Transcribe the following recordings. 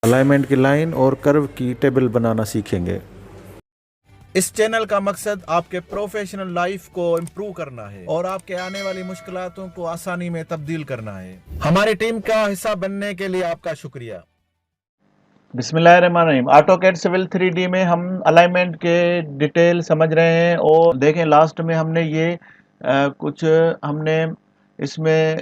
Alignment की line और curve की टेबल बनाना सीखेंगे। इस चैनल का मकसद आपके प्रोफेशनल लाइफ को इम्प्रूव करना है और आपके आने वाली मुश्किलातों को आसानी में तब्दील करना है। हमारी टीम का हिस्सा बनने के लिए आपका शुक्रिया। बिस्मिल्लाहिर्रहमानिर्रहीम। ऑटोकैड सिविल 3D में हम अलाइनमेंट के डिटेल समझ रहे हैं और देखें लास्ट में हमने ये कुछ हमने इसमें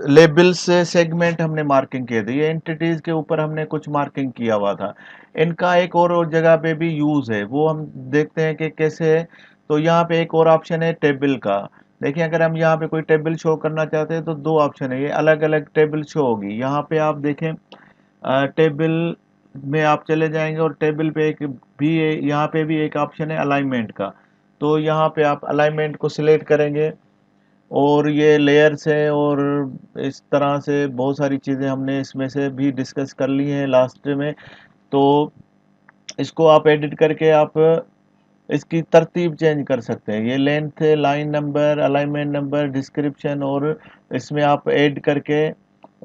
लेबल्स से सेगमेंट हमने मार्किंग किए थे। ये एंटिटीज़ के ऊपर हमने कुछ मार्किंग किया हुआ था। इनका एक और जगह पे भी यूज़ है, वो हम देखते हैं कि कैसे है। तो यहाँ पे एक और ऑप्शन है टेबल का। देखिए अगर हम यहाँ पे कोई टेबल शो करना चाहते हैं तो दो ऑप्शन है, ये अलग अलग टेबल शो होगी। यहाँ पे आप देखें टेबल में आप चले जाएंगे और टेबल पे एक भी यहाँ पे भी एक ऑप्शन है अलाइनमेंट का। तो यहाँ पे आप अलाइनमेंट को सिलेक्ट करेंगे और ये लेयर्स है और इस तरह से बहुत सारी चीज़ें हमने इसमें से भी डिस्कस कर ली हैं लास्ट में। तो इसको आप एडिट करके आप इसकी तरतीब चेंज कर सकते हैं। ये length, line number, alignment number, description और इसमें आप ऐड करके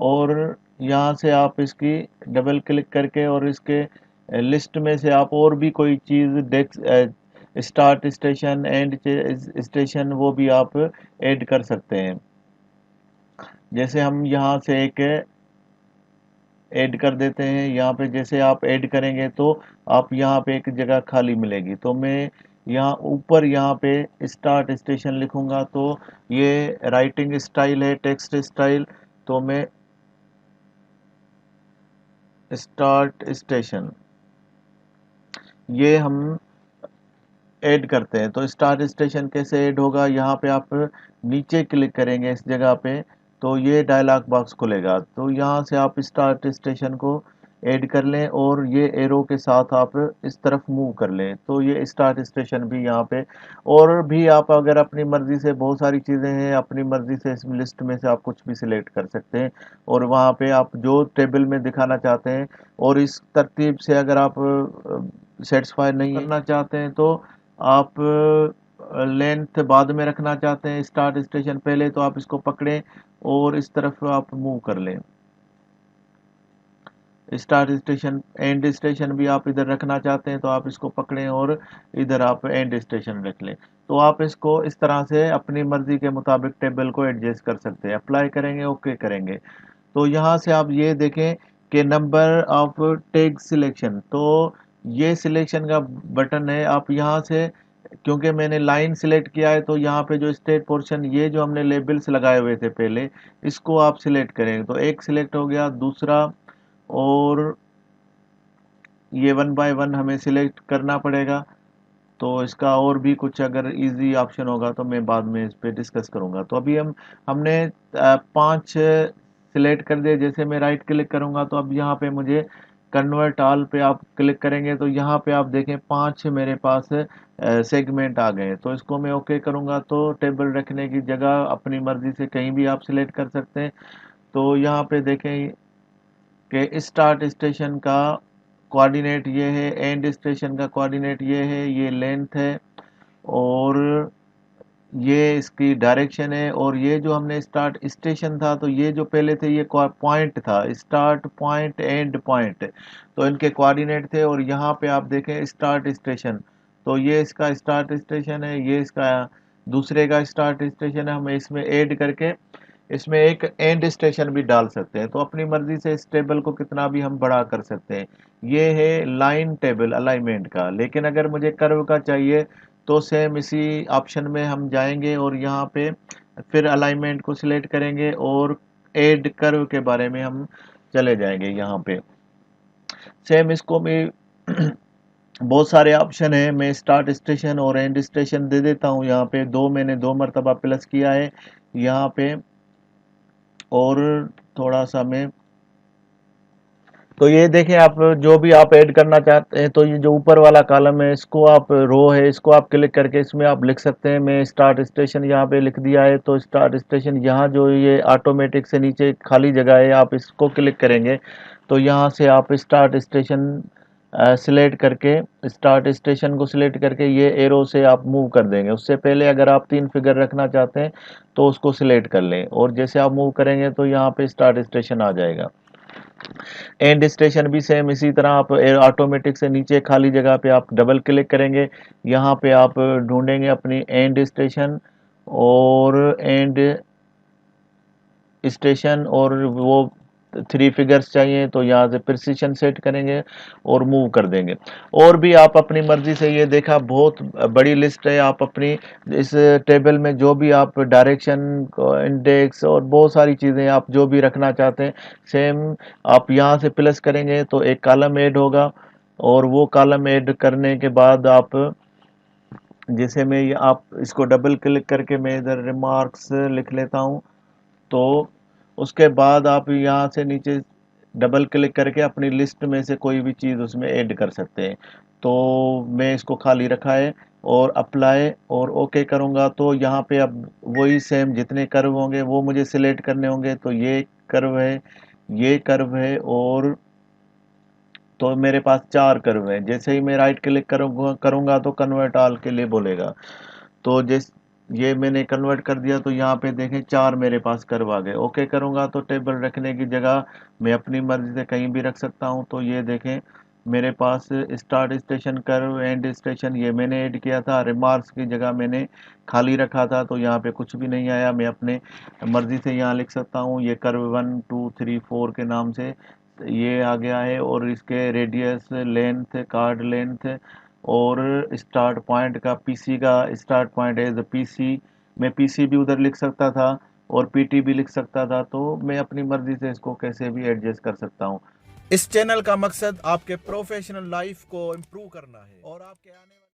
और यहाँ से आप इसकी डबल क्लिक करके और इसके लिस्ट में से आप और भी कोई चीज़ स्टार्ट स्टेशन, एंड स्टेशन, वो भी आप ऐड कर सकते हैं। जैसे हम यहाँ से एक ऐड कर देते हैं। यहाँ पे जैसे आप ऐड करेंगे तो आप यहाँ पे एक जगह खाली मिलेगी। तो मैं यहाँ ऊपर यहाँ पे स्टार्ट स्टेशन लिखूँगा तो ये राइटिंग स्टाइल है, टेक्स्ट स्टाइल। तो मैं स्टार्ट स्टेशन ये हम ऐड करते हैं। तो स्टार्ट स्टेशन कैसे ऐड होगा, यहाँ पे आप नीचे क्लिक करेंगे इस जगह पे तो ये डायलॉग बॉक्स खुलेगा। तो यहाँ से आप स्टार्ट स्टेशन को ऐड कर लें और ये एरो के साथ आप इस तरफ मूव कर लें तो ये स्टार्ट स्टेशन भी यहाँ पे। और भी आप अगर अपनी मर्ज़ी से, बहुत सारी चीज़ें हैं, अपनी मर्ज़ी से इस लिस्ट में से आप कुछ भी सिलेक्ट कर सकते हैं और वहाँ पे आप जो टेबल में दिखाना चाहते हैं और इस तरतीब से अगर आप सेटिस्फाई नहीं करना चाहते हैं तो आप लेंथ बाद में रखना चाहते हैं, स्टार्ट स्टेशन पहले, तो आप इसको पकड़ें और इस तरफ आप मूव कर लें। स्टार्ट स्टेशन, एंड स्टेशन भी आप इधर रखना चाहते हैं तो आप इसको पकड़ें और इधर आप एंड स्टेशन रख लें। तो आप इसको इस तरह से अपनी मर्जी के मुताबिक टेबल को एडजस्ट कर सकते हैं। अप्लाई करेंगे, ओके करेंगे तो यहाँ से आप ये देखें कि नंबर ऑफ टैग सिलेक्शन, तो ये सिलेक्शन का बटन है। आप यहाँ से, क्योंकि मैंने लाइन सिलेक्ट किया है तो यहाँ पे जो स्टेट पोर्शन, ये जो हमने लेबल्स लगाए हुए थे पहले, इसको आप सिलेक्ट करेंगे तो एक सिलेक्ट हो गया, दूसरा, और ये 1 बाय 1 हमें सिलेक्ट करना पड़ेगा। तो इसका और भी कुछ अगर इजी ऑप्शन होगा तो मैं बाद में इस पे डिस्कस करूँगा। तो अभी हमने 5 सिलेक्ट कर दिए। जैसे मैं राइट क्लिक करूँगा तो अब यहाँ पे मुझे कन्वर्ट ऑल पे आप क्लिक करेंगे तो यहाँ पे आप देखें 5 मेरे पास सेगमेंट आ गए। तो इसको मैं ओके करूँगा तो टेबल रखने की जगह अपनी मर्ज़ी से कहीं भी आप सिलेक्ट कर सकते हैं। तो यहाँ पे देखें कि स्टार्ट स्टेशन का कोऑर्डिनेट ये है, एंड स्टेशन का कोऑर्डिनेट ये है, ये लेंथ है और ये इसकी डायरेक्शन है। और ये जो हमने स्टार्ट स्टेशन था तो ये जो पहले थे ये पॉइंट था, स्टार्ट पॉइंट, एंड पॉइंट, तो इनके कोऑर्डिनेट थे। और यहाँ पे आप देखें स्टार्ट स्टेशन, तो ये इसका स्टार्ट स्टेशन है, ये इसका दूसरे का स्टार्ट स्टेशन है। हम इसमें ऐड करके इसमें एक एंड स्टेशन भी डाल सकते हैं। तो अपनी मर्जी से इस टेबल को कितना भी हम बड़ा कर सकते हैं। ये है लाइन टेबल अलाइनमेंट का। लेकिन अगर मुझे कर्व का चाहिए तो सेम इसी ऑप्शन में हम जाएंगे और यहाँ पे फिर अलाइनमेंट को सिलेक्ट करेंगे और ऐड कर्व के बारे में हम चले जाएंगे। यहाँ पे सेम इसको भी बहुत सारे ऑप्शन है। मैं स्टार्ट स्टेशन और एंड स्टेशन दे देता हूँ। यहाँ पे मैंने 2 मरतबा प्लस किया है यहाँ पे, और थोड़ा सा मैं, तो ये देखें आप जो भी आप ऐड करना चाहते हैं तो ये जो ऊपर वाला कॉलम है, इसको आप, रो है, इसको आप क्लिक करके इसमें आप लिख सकते हैं। मैं स्टार्ट स्टेशन यहाँ पे लिख दिया है। तो स्टार्ट स्टेशन यहाँ जो ये ऑटोमेटिक से नीचे खाली जगह है, आप इसको क्लिक करेंगे तो यहाँ से आप स्टार्ट स्टेशन सिलेक्ट करके, स्टार्ट स्टेशन को सिलेक्ट करके ये एरो से आप मूव कर देंगे। उससे पहले अगर आप 3 फिगर रखना चाहते हैं तो उसको सिलेक्ट कर लें और जैसे आप मूव करेंगे तो यहाँ पे स्टार्ट स्टेशन आ जाएगा। एंड स्टेशन भी सेम इसी तरह आप ऑटोमेटिक से नीचे खाली जगह पे आप डबल क्लिक करेंगे, यहाँ पे आप ढूंढेंगे अपनी एंड स्टेशन और एंड स्टेशन, और वो 3 फिगर्स चाहिए तो यहाँ से प्रिसिशन सेट करेंगे और मूव कर देंगे। और भी आप अपनी मर्जी से, ये देखा बहुत बड़ी लिस्ट है, आप अपनी इस टेबल में जो भी आप डायरेक्शन, इंडेक्स और बहुत सारी चीज़ें आप जो भी रखना चाहते हैं, सेम आप यहाँ से प्लस करेंगे तो एक कॉलम ऐड होगा। और वो कॉलम ऐड करने के बाद आप, जैसे मैं आप इसको डबल क्लिक करके मैं इधर रिमार्क्स लिख लेता हूँ, तो उसके बाद आप यहाँ से नीचे डबल क्लिक करके अपनी लिस्ट में से कोई भी चीज़ उसमें ऐड कर सकते हैं। तो मैं इसको खाली रखा है और अप्लाई और ओके करूँगा, तो यहाँ पे अब वही सेम जितने कर्व होंगे वो मुझे सिलेक्ट करने होंगे। तो ये कर्व है, ये कर्व है, और तो मेरे पास 4 कर्व हैं। जैसे ही मैं राइट क्लिक करूँगा तो कन्वर्ट ऑल के लिए बोलेगा। तो जिस ये मैंने कन्वर्ट कर दिया, तो यहाँ पे देखें 4 मेरे पास कर्व आ गए। ओके करूँगा तो टेबल रखने की जगह मैं अपनी मर्जी से कहीं भी रख सकता हूँ। तो ये देखें मेरे पास start station curve, end station ये मैंने ऐड किया था, रिमार्क्स की जगह मैंने खाली रखा था, तो यहाँ पे कुछ भी नहीं आया। मैं अपने मर्जी से यहाँ लिख सकता हूँ, ये कर्व 1 2 3 4 के नाम से ये आ गया है, और इसके रेडियस, लेंथ, कार्ड लेंथ, और स्टार्ट पॉइंट का, पीसी का स्टार्ट पॉइंट है द पीसी। मैं पीसी भी उधर लिख सकता था और पीटी भी लिख सकता था, तो मैं अपनी मर्जी से इसको कैसे भी एडजस्ट कर सकता हूँ। इस चैनल का मकसद आपके प्रोफेशनल लाइफ को इम्प्रूव करना है और आपके आने